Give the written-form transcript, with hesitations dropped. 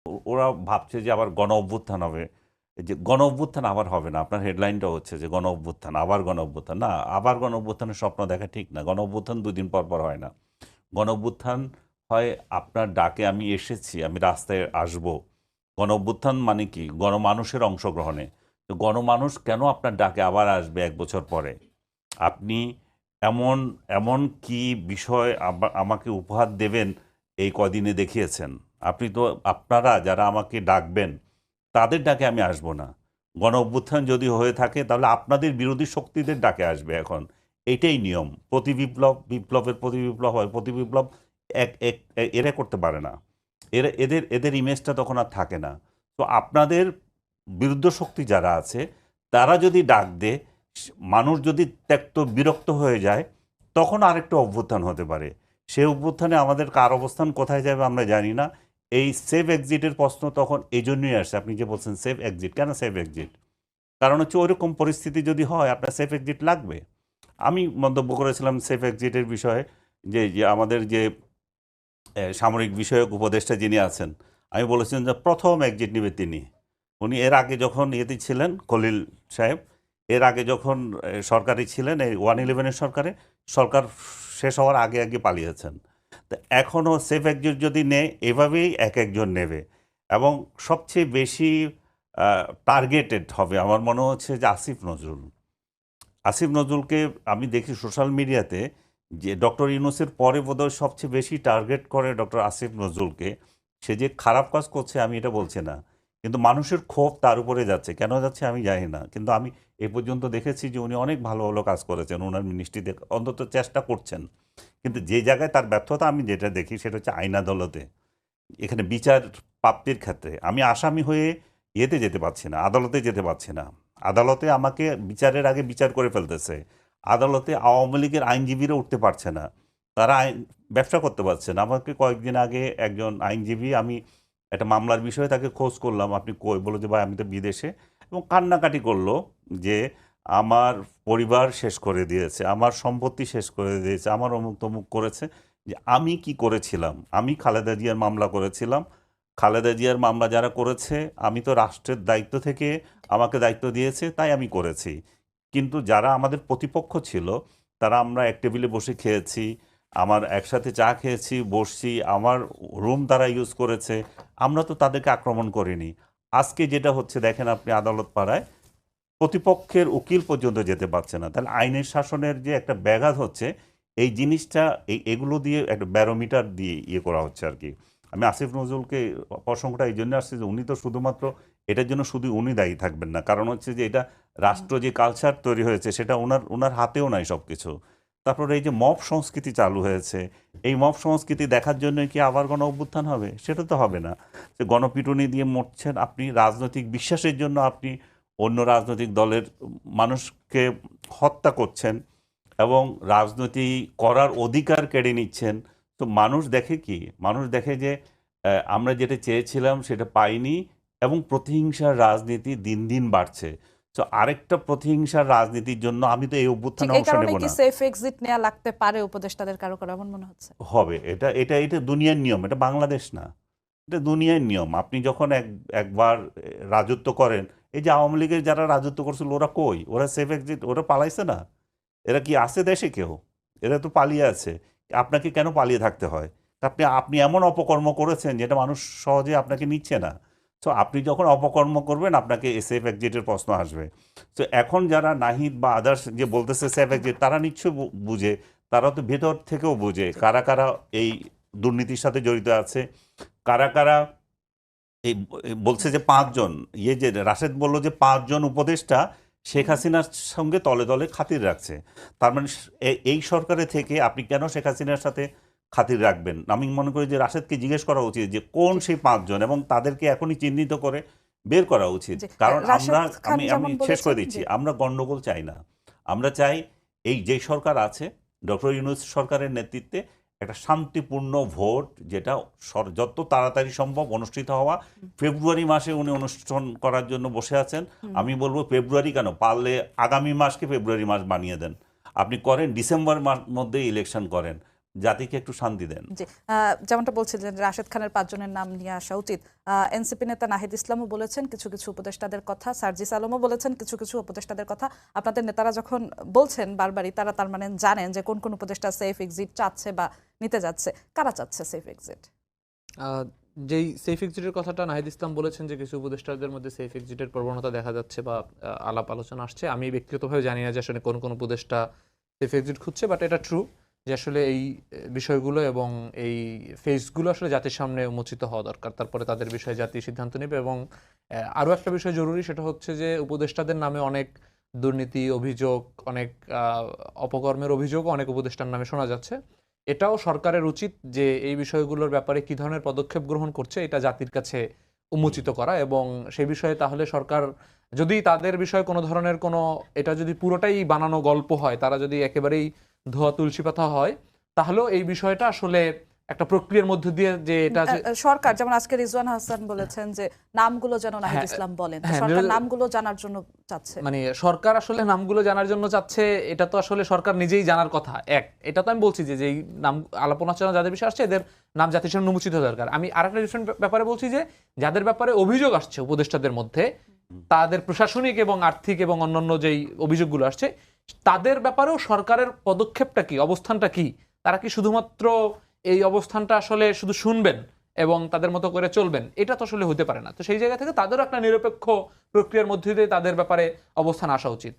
ওরা ভাবছে যে আবার গণ অভ্যুত্থান হবে। এই যে গণ অভ্যুত্থান আবার হবে না। আপনার হেডলাইনটা হচ্ছে যে গণ অভ্যুত্থান, আবার গণ অভ্যুত্থান। না, আবার গণ অভ্যুত্থানের স্বপ্ন দেখা ঠিক না। গণ অভ্যুত্থান ২ দিন পর, পর হয় না। গণ অভ্যুত্থান হয় আপনার ডাকে আমি এসেছি, আমি রাস্তায় আসবো। গণ অভ্যুত্থান মানে কি? গণমানুষের অংশগ্রহণে। তো গণমানুষ কেন আপনার ডাকে আবার আসবে ১ বছর পরে? আপনি এমন এমন কি বিষয় আমাকে উপহার দেবেন এই কদিনে দেখিয়েছেন। আপনি তো আপনারা যারা আমাকে ডাকবেন তাদের ডাকে আমি আসব না। গণ অভ্যুত্থান যদি হয়ে থাকে তাহলে আপনাদের বিরোধী শক্তিদের ডাকে আসবে এখন। এইটাই নিয়ম। প্রতি বিপ্লব, বিপ্লবের প্রতি বিপ্লব হয়। প্রতি বিপ্লব এক এক এরা করতে পারে না। এদের ইমেজটা তখন আর থাকে না। তো আপনাদের বিরুদ্ধ শক্তি যারা আছে তারা যদি ডাক দেয়, মানুষ যদি ত্যক্ত বিরক্ত হয়ে যায়, তখন আরেকটা অভ্যুত্থান হতে পারে। সেই অভ্যুত্থানে আমাদের কার অবস্থান কোথায় যাবে আমরা জানি না। এই সেফ এক্সিটের প্রশ্ন তখন এই জন্যই আসছে। আপনি যে বলছেন সেফ এক্সিট, কেন সেফ এক্সিট? কারণ হচ্ছে ওইরকম পরিস্থিতি যদি হয় আপনার সেফ এক্সিট লাগবে। আমি মন্তব্য করেছিলাম সেফ এক্সিটের বিষয়ে যে আমাদের যে সামরিক বিষয়ক উপদেষ্টা যিনি আছেন, আমি বলেছিলাম যে প্রথম এক্সিট নেবে তিনি। উনি এর আগে যখন ইয়েতে ছিলেন খলিল সাহেব, এর আগে যখন সরকারি ছিলেন এই 111-এর সরকারে, সরকার শেষ হওয়ার আগে আগে পালিয়েছেন। তো এখনও সেফ এক্সিট যদি নেয় এভাবেই এক একজন নেবে এবং সবচেয়ে বেশি টার্গেটেড হবে আমার মনে হচ্ছে যে আসিফ নজরুল। আসিফ নজরুলকে আমি দেখি সোশ্যাল মিডিয়াতে যে ডক্টর ইউনূসের পরে বোধহয় সবচেয়ে বেশি টার্গেট করে ডক্টর আসিফ নজরুলকে। সে যে খারাপ কাজ করছে আমি এটা বলছি না। কিন্তু মানুষের ক্ষোভ তার উপরে যাচ্ছে। কেন যাচ্ছে আমি জানি না। কিন্তু আমি এ পর্যন্ত দেখেছি যে উনি অনেক ভালো, ভালো কাজ করেছেন। উনার মিনিস্ট্রিতে অন্তত চেষ্টা করছেন। কিন্তু যে জায়গায় তার ব্যর্থতা আমি যেটা দেখি সেটা হচ্ছে আইন আদালতে। এখানে বিচার প্রাপ্তির ক্ষেত্রে আমি আসামি হয়ে ইয়েতে যেতে পারছি না, আদালতে যেতে পারছি না। আদালতে আমাকে বিচারের আগে বিচার করে ফেলতেছে। আদালতে আওয়ামী লীগের আইনজীবীরা উঠতে পারছে না। তারা ব্যবসা করতে পারছে না। আমাকে কয়েকদিন আগে একজন আইনজীবী, আমি একটা মামলার বিষয়ে তাকে খোঁজ করলাম, আপনি কই? বলল যে ভাই আমি তো বিদেশে, এবং কান্নাকাটি করলো যে আমার পরিবার শেষ করে দিয়েছে, আমার সম্পত্তি শেষ করে দিয়েছে, আমার অমুক তমুক করেছে। যে আমি কি করেছিলাম? আমি খালেদা জিয়ার মামলা করেছিলাম। খালেদা জিয়ার মামলা যারা করেছে, আমি তো রাষ্ট্রের দায়িত্ব থেকে আমাকে দায়িত্ব দিয়েছে তাই আমি করেছি। কিন্তু যারা আমাদের প্রতিপক্ষ ছিল তারা, আমরা এক টেবিলে বসে খেয়েছি, আমার একসাথে চা খেয়েছি, বসছি, আমার রুম তারা ইউজ করেছে। আমরা তো তাদেরকে আক্রমণ করিনি। আজকে যেটা হচ্ছে দেখেন আপনি আদালত পাড়ায় প্রতিপক্ষের উকিল পর্যন্ত যেতে পারছে না। তাহলে আইনের শাসনের যে একটা ব্যাঘাত হচ্ছে, এই জিনিসটা এগুলো দিয়ে একটা ব্যারোমিটার দিয়ে ইয়ে করা হচ্ছে আর কি। আমি আসিফ নজরুলকে প্রসঙ্গটা এই জন্য আসছে যে উনি তো শুধুমাত্র এটার জন্য শুধু উনি দায়ী থাকবেন না। কারণ হচ্ছে যে এটা রাষ্ট্র যে কালচার তৈরি হয়েছে সেটা ওনার হাতেও নাই সব কিছু। তারপরে এই যে মব সংস্কৃতি চালু হয়েছে, এই মব সংস্কৃতি দেখার জন্য কি আবার গণ অভ্যুত্থান হবে? সেটা তো হবে না। যে গণপিটুনি দিয়ে মরছেন আপনি, রাজনৈতিক বিশ্বাসের জন্য আপনি অন্য রাজনৈতিক দলের মানুষকে হত্যা করছেন এবং রাজনীতি করার অধিকার কেড়ে নিচ্ছেন। তো মানুষ দেখে কি? মানুষ দেখে যে আমরা যেটা চেয়েছিলাম সেটা পাইনি এবং প্রতিহিংসার রাজনীতি দিন দিন বাড়ছে। তো আরেকটা প্রতিহিংসার রাজনীতির জন্য আমি তো এই ঠিক অভ্যুত্থানে এই অংশ কারণে নেব কি না। সেফ এক্সিট নেওয়া লাগতে পারে উপদেষ্টাদের কারো কারো, এমন মনে হচ্ছে? হবে এটা এটা এটা দুনিয়ার নিয়ম, এটা বাংলাদেশ না। এটা দুনিয়ার নিয়ম। আপনি যখন একবার রাজত্ব করেন, এই যে আওয়ামী লীগের যারা রাজত্ব করছিল ওরা কই? ওরা সেফ এক্সিট, ওরা পালাইছে না? এরা কি আছে দেশে কেউ? এরা তো পালিয়ে আছে। আপনাকে কেন পালিয়ে থাকতে হয়? আপনি আপনি এমন অপকর্ম করেছেন যেটা মানুষ সহজে আপনাকে নিচ্ছে না। তো আপনি যখন অপকর্ম করবেন আপনাকে সেফ এক্সিটের প্রশ্ন আসবে। তো এখন যারা নাহিদ বা আদার্স যে বলতেছে সেফ এক্সিট, তারা নিশ্চয়ই বুঝে, তারা তো ভেতর থেকেও বুঝে কারা কারা এই দুর্নীতির সাথে জড়িত আছে, কারা কারা এই বলছে যে ৫ জন, ইয়ে যে রাশেদ বলল যে ৫ জন উপদেষ্টা শেখ হাসিনার সঙ্গে তলে তলে খাতির রাখছে। তার মানে এই সরকারে থেকে আপনি কেন শেখ হাসিনার সাথে খাতির রাখবেন? আমি মনে করি যে রাশেদকে জিজ্ঞেস করা উচিত যে কোন জি সেই ৫ জন, এবং তাদেরকে এখনই চিহ্নিত করে বের করা উচিত। জি কারণ আমরা, রাশেদ খান আমি আমি যেমন শেষ করে বলেছেন দিচ্ছি, যে আমরা গণ্ডগোল চাই না। আমরা চাই এই যে সরকার আছে, ডক্টর ইউনূস সরকারের নেতৃত্বে একটা শান্তিপূর্ণ ভোট, যেটা যত তাড়াতাড়ি সম্ভব অনুষ্ঠিত হওয়া। ফেব্রুয়ারি মাসে উনি অনুষ্ঠান করার জন্য বসে আছেন। আমি বলবো ফেব্রুয়ারি কেন, পারলে আগামী মাসকে ফেব্রুয়ারি মাস বানিয়ে দেন। আপনি করেন ডিসেম্বর মাস মধ্যে ইলেকশন করেন। জাতিকে একটু শান্তি দেন। জি, যেমনটা বলছিলেন রাশেদ খানের 5 জনের নাম নিয়ে আসা উচিত। এনসিপি নেতা নাহিদ ইসলামও বলেছেন কিছু কিছু উপদেষ্টাদের কথা, সার্জিস আলমও বলেছেন কিছু কিছু উপদেষ্টাদের কথা। আপনাদের নেতারা যখন বলছেন বারবারই, তারা তার মানে জানেন যে কোন কোন উপদেষ্টা সেফ এক্সিট চাচ্ছে বা নিতে যাচ্ছে। কারা চাচ্ছে সেফ এক্সিট? যেই সেফ এক্সিটের কথাটা নাহিদ ইসলাম বলেছেন যে কিছু উপদেষ্টাদের মধ্যে সেফ এক্সিটের প্রবণতা দেখা যাচ্ছে বা আলাপ আলোচনা আসছে, আমি ব্যক্তিগতভাবে জানি না যে আসলে কোন কোন উপদেষ্টা সেফ এক্সিট খুঁজছে, বাট এটা ট্রু যে আসলে এই বিষয়গুলো এবং এই ফেসগুলো আসলে জাতির সামনে উন্মোচিত হওয়া দরকার, তারপরে তাদের বিষয়ে জাতি সিদ্ধান্ত নেবে। এবং আরও একটা বিষয় জরুরি, সেটা হচ্ছে যে উপদেষ্টাদের নামে অনেক দুর্নীতি অভিযোগ, অনেক অপকর্মের অভিযোগ অনেক উপদেষ্টার নামে শোনা যাচ্ছে। এটাও সরকারের উচিত যে এই বিষয়গুলোর ব্যাপারে কি ধরনের পদক্ষেপ গ্রহণ করছে এটা জাতির কাছে উন্মোচিত করা, এবং সেই বিষয়ে তাহলে সরকার যদি তাদের বিষয়ে কোনো ধরনের কোনো, এটা যদি পুরোটাই বানানো গল্প হয়, তারা যদি একেবারেই ধোয়া তুলসী পাতা হয়, তাহলেও এই বিষয়টা আসলে একটা প্রক্রিয়ার মধ্যে দিয়ে যে এটা সরকার যেমন আজকে রিজওয়ান হাসান বলেছেন যে নামগুলো যেন নাহিদ হ্যাঁ, ইসলাম বলেন, তো হ্যাঁ, সরকার নামগুলো জানার জন্য চাচ্ছে। মানে সরকার আসলে নামগুলো জানার জন্য চাচ্ছে, এটা তো আসলে সরকার নিজেই জানার কথা। এটা তো আমি বলছি যে যেই নাম আলাপনা যাদের বিষয় আসছে এদের নাম জাতির সামনে উন্মোচিত দরকার। আমি আরেকটা ডিফারেন্ট ব্যাপারে বলছি যে যাদের ব্যাপারে অভিযোগ আসছে উপদেষ্টাদের মধ্যে, তাদের প্রশাসনিক এবং আর্থিক এবং অন্যান্য যেই অভিযোগগুলো আসছে, তাদের ব্যাপারেও সরকারের পদক্ষেপটা কি, অবস্থানটা কি? তারা কি শুধুমাত্র এই অবস্থানটা আসলে শুধু শুনবেন এবং তাদের মতো করে চলবেন? এটা তো আসলে হতে পারে না। তো সেই জায়গা থেকে তাদেরও একটা নিরপেক্ষ প্রক্রিয়ার মধ্যে দিয়ে তাদের ব্যাপারে অবস্থান আসা উচিত।